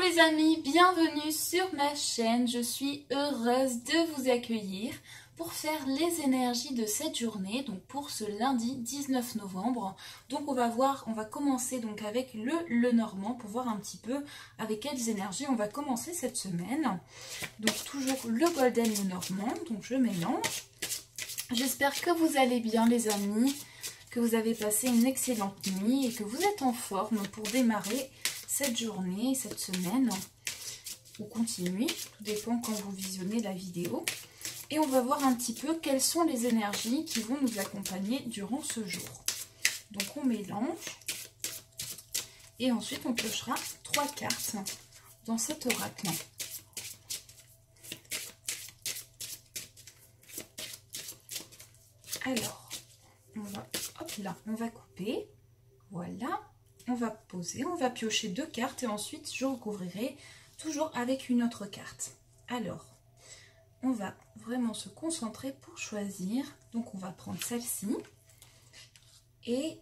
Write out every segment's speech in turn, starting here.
les amis, bienvenue sur ma chaîne. Je suis heureuse de vous accueillir pour faire les énergies de cette journée, donc pour ce lundi 19 novembre. Donc on va commencer donc avec le Lenormand pour voir un petit peu avec quelles énergies on va commencer cette semaine. Donc toujours le Golden Lenormand, donc je mélange. J'espère que vous allez bien les amis, que vous avez passé une excellente nuit et que vous êtes en forme pour démarrer cette journée, cette semaine, ou continuer, tout dépend quand vous visionnez la vidéo. Et on va voir un petit peu quelles sont les énergies qui vont nous accompagner durant ce jour. Donc on mélange et ensuite on piochera 3 cartes dans cet oracle. Alors, on va couper, voilà. On va poser, on va piocher 2 cartes et ensuite je recouvrirai toujours avec une autre carte. Alors, on va vraiment se concentrer pour choisir. Donc, on va prendre celle-ci et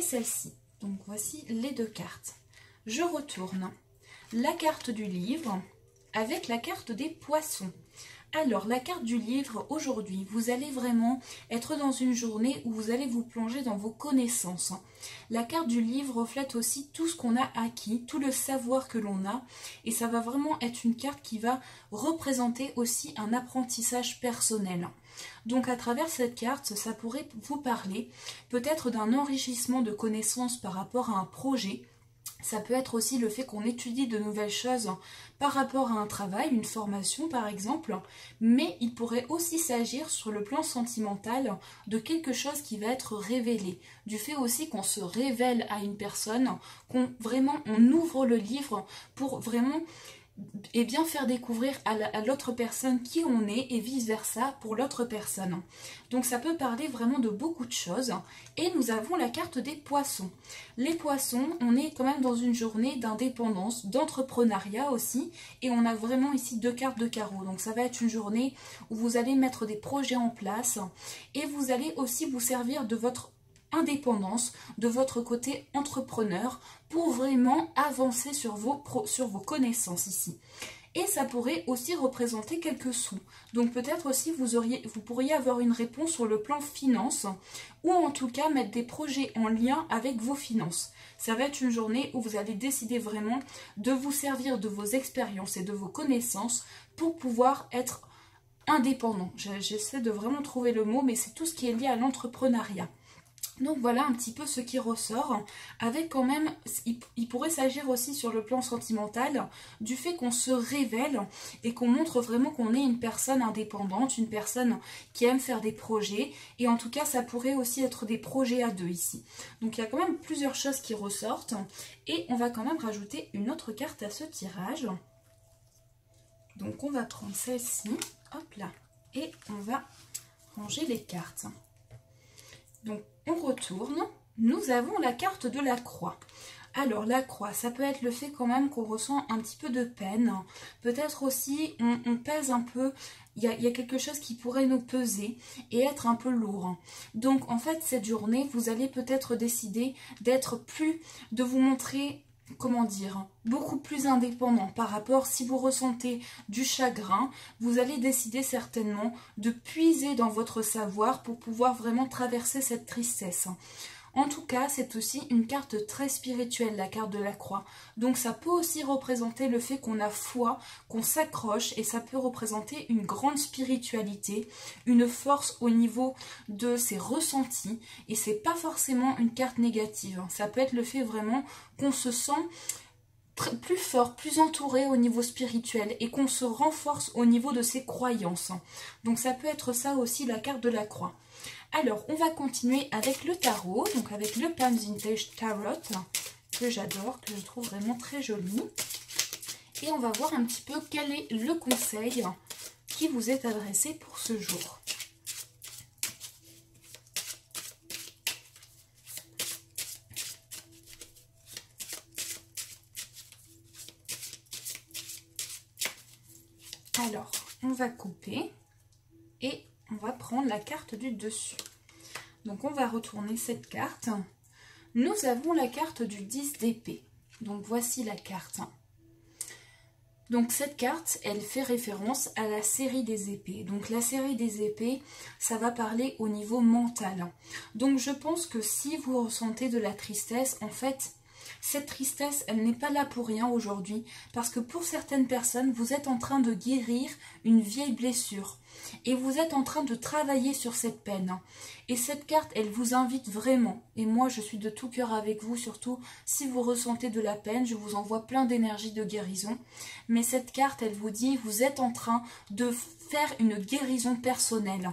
celle-ci. Donc, voici les 2 cartes. Je retourne la carte du livre avec la carte des poissons. Alors, la carte du livre, aujourd'hui, vous allez vraiment être dans une journée où vous allez vous plonger dans vos connaissances. La carte du livre reflète aussi tout ce qu'on a acquis, tout le savoir que l'on a. Et ça va vraiment être une carte qui va représenter aussi un apprentissage personnel. Donc, à travers cette carte, ça pourrait vous parler peut-être d'un enrichissement de connaissances par rapport à un projet. Ça peut être aussi le fait qu'on étudie de nouvelles choses par rapport à un travail, une formation par exemple, mais il pourrait aussi s'agir sur le plan sentimental de quelque chose qui va être révélé, du fait aussi qu'on se révèle à une personne, qu'on ouvre le livre pour vraiment bien faire découvrir à l'autre personne qui on est et vice versa pour l'autre personne. Donc ça peut parler vraiment de beaucoup de choses. Et nous avons la carte des poissons. Les poissons, on est quand même dans une journée d'indépendance, d'entrepreneuriat aussi, et on a vraiment ici 2 cartes de carreau. Donc ça va être une journée où vous allez mettre des projets en place et vous allez aussi vous servir de votre indépendance, de votre côté entrepreneur pour vraiment avancer sur vos connaissances ici. Et ça pourrait aussi représenter quelques sous. Donc peut-être aussi vous pourriez avoir une réponse sur le plan finance ou en tout cas mettre des projets en lien avec vos finances. Ça va être une journée où vous allez décider vraiment de vous servir de vos expériences et de vos connaissances pour pouvoir être indépendant. J'essaie de vraiment trouver le mot, mais c'est tout ce qui est lié à l'entrepreneuriat. Donc voilà un petit peu ce qui ressort, avec quand même, il pourrait s'agir aussi sur le plan sentimental, du fait qu'on se révèle et qu'on montre vraiment qu'on est une personne indépendante, une personne qui aime faire des projets, et en tout cas ça pourrait aussi être des projets à 2 ici. Donc il y a quand même plusieurs choses qui ressortent, et on va quand même rajouter une autre carte à ce tirage. Donc on va prendre celle-ci, hop là, et on va ranger les cartes. Donc, on retourne. Nous avons la carte de la croix. Alors, la croix, ça peut être le fait quand même qu'on ressent un petit peu de peine. Peut-être aussi, on pèse un peu. Il y a quelque chose qui pourrait nous peser et être un peu lourd. Donc, en fait, cette journée, vous allez peut-être décider de vous montrer, comment dire, beaucoup plus indépendant par rapport, si vous ressentez du chagrin, vous allez décider certainement de puiser dans votre savoir pour pouvoir vraiment traverser cette tristesse. En tout cas, c'est aussi une carte très spirituelle, la carte de la croix. Donc ça peut aussi représenter le fait qu'on a foi, qu'on s'accroche, et ça peut représenter une grande spiritualité, une force au niveau de ses ressentis. Et c'est pas forcément une carte négative. Ça peut être le fait vraiment qu'on se sent plus fort, plus entouré au niveau spirituel et qu'on se renforce au niveau de ses croyances. Donc ça peut être ça aussi, la carte de la croix. Alors, on va continuer avec le tarot, donc avec le Palm Vintage Tarot, que j'adore, que je trouve vraiment très joli. Et on va voir un petit peu quel est le conseil qui vous est adressé pour ce jour. Alors, on va couper et on va prendre la carte du dessus. Donc, on va retourner cette carte. Nous avons la carte du 10 d'épée. Donc, voici la carte. Donc cette carte, elle fait référence à la série des épées. Donc la série des épées, ça va parler au niveau mental. Donc je pense que si vous ressentez de la tristesse, en fait, cette tristesse, elle n'est pas là pour rien aujourd'hui. Parce que pour certaines personnes, vous êtes en train de guérir une vieille blessure. Et vous êtes en train de travailler sur cette peine. Et cette carte, elle vous invite vraiment. Et moi, je suis de tout cœur avec vous, surtout si vous ressentez de la peine. Je vous envoie plein d'énergie de guérison. Mais cette carte, elle vous dit, vous êtes en train de faire une guérison personnelle.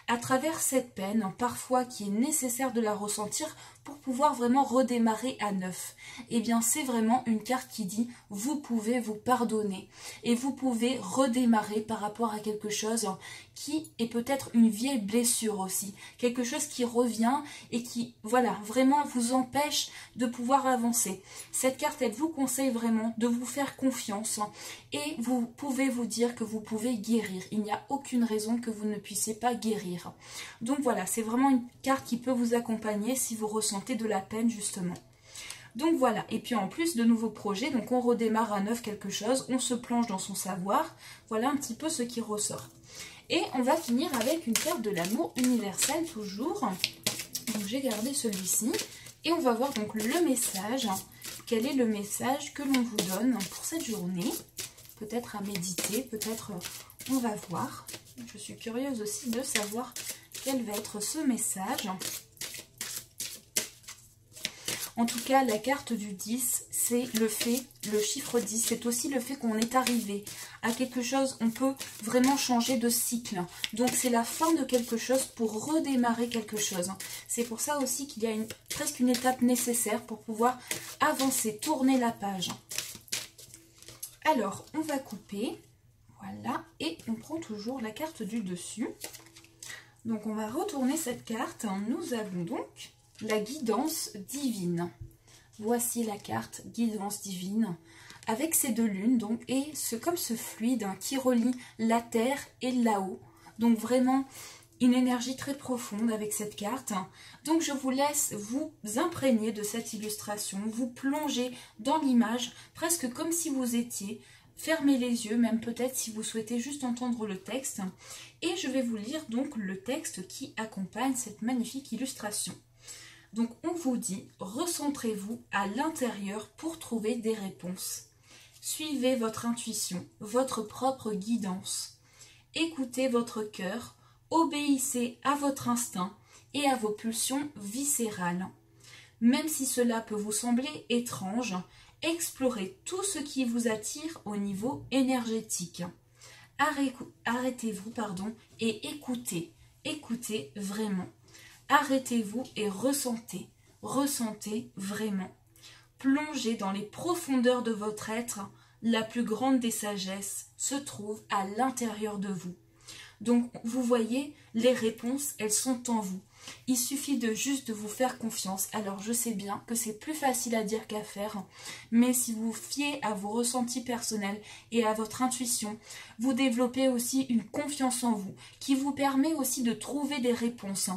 À travers cette peine, parfois qui est nécessaire de la ressentir pour pouvoir vraiment redémarrer à neuf. Eh bien, c'est vraiment une carte qui dit, vous pouvez vous pardonner. Et vous pouvez redémarrer par rapport à quelque chose qui est peut-être une vieille blessure aussi. Quelque chose qui revient et qui, voilà, vraiment vous empêche de pouvoir avancer. Cette carte, elle vous conseille vraiment de vous faire confiance et vous pouvez vous dire que vous pouvez guérir. Il n'y a aucune raison que vous ne puissiez pas guérir. Donc voilà, c'est vraiment une carte qui peut vous accompagner si vous ressentez de la peine justement. Donc voilà, et puis en plus de nouveaux projets, donc on redémarre à neuf quelque chose, on se plonge dans son savoir, voilà un petit peu ce qui ressort. Et on va finir avec une carte de l'amour universel toujours. Donc j'ai gardé celui-ci. Et on va voir donc le message. Quel est le message que l'on vous donne pour cette journée? Peut-être à méditer, peut-être on va voir. Je suis curieuse aussi de savoir quel va être ce message. En tout cas, la carte du 10, c'est le fait, le chiffre 10, c'est aussi le fait qu'on est arrivé à quelque chose, on peut vraiment changer de cycle. Donc c'est la fin de quelque chose pour redémarrer quelque chose. C'est pour ça aussi qu'il y a presque une étape nécessaire pour pouvoir avancer, tourner la page. Alors, on va couper, voilà, et on prend toujours la carte du dessus. Donc on va retourner cette carte, nous avons donc la guidance divine. Voici la carte guidance divine avec ces deux lunes donc et comme ce fluide qui relie la terre et là-haut. Donc vraiment une énergie très profonde avec cette carte. Donc je vous laisse vous imprégner de cette illustration, vous plonger dans l'image presque comme si vous étiez. Fermez les yeux, même peut-être si vous souhaitez juste entendre le texte. Et je vais vous lire donc le texte qui accompagne cette magnifique illustration. Donc on vous dit, recentrez-vous à l'intérieur pour trouver des réponses. Suivez votre intuition, votre propre guidance. Écoutez votre cœur, obéissez à votre instinct et à vos pulsions viscérales. Même si cela peut vous sembler étrange, explorez tout ce qui vous attire au niveau énergétique. Arrêtez-vous, et écoutez. Écoutez vraiment. Arrêtez-vous et ressentez. Ressentez vraiment. Plongez dans les profondeurs de votre être. La plus grande des sagesses se trouve à l'intérieur de vous. Donc, vous voyez, les réponses, elles sont en vous. Il suffit de juste de vous faire confiance. Alors, je sais bien que c'est plus facile à dire qu'à faire, mais si vous fiez à vos ressentis personnels et à votre intuition, vous développez aussi une confiance en vous qui vous permet aussi de trouver des réponses.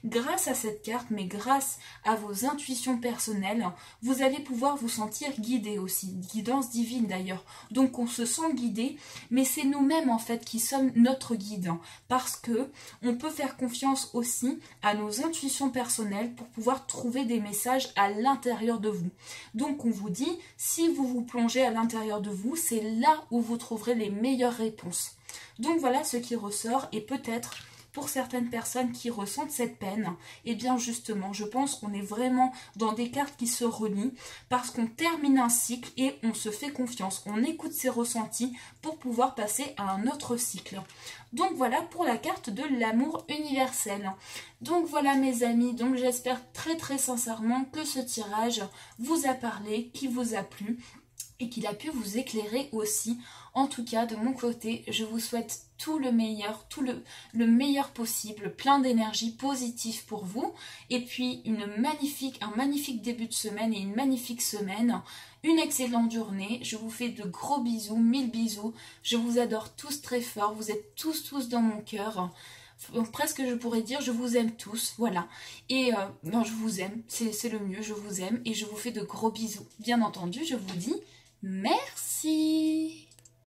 Grâce à cette carte, mais grâce à vos intuitions personnelles, vous allez pouvoir vous sentir guidé aussi. Guidance divine d'ailleurs. Donc, on se sent guidé, mais c'est nous-mêmes en fait qui sommes notre guide. Parce que on peut faire confiance aussi à nos intuitions personnelles pour pouvoir trouver des messages à l'intérieur de vous. Donc on vous dit, si vous vous plongez à l'intérieur de vous, c'est là où vous trouverez les meilleures réponses. Donc voilà ce qui ressort et peut-être pour certaines personnes qui ressentent cette peine, et bien justement, je pense qu'on est vraiment dans des cartes qui se relient parce qu'on termine un cycle et on se fait confiance. On écoute ses ressentis pour pouvoir passer à un autre cycle. Donc voilà pour la carte de l'amour universel. Donc voilà mes amis, donc j'espère très très sincèrement que ce tirage vous a parlé, qu'il vous a plu et qu'il a pu vous éclairer aussi. En tout cas, de mon côté, je vous souhaite tout le meilleur, le meilleur possible, plein d'énergie positive pour vous. Et puis, un magnifique début de semaine et une magnifique semaine. Une excellente journée. Je vous fais de gros bisous, 1000 bisous. Je vous adore tous très fort. Vous êtes tous dans mon cœur. Presque je pourrais dire je vous aime tous, voilà. Et non, je vous aime, c'est le mieux, je vous aime et je vous fais de gros bisous. Bien entendu, je vous dis merci.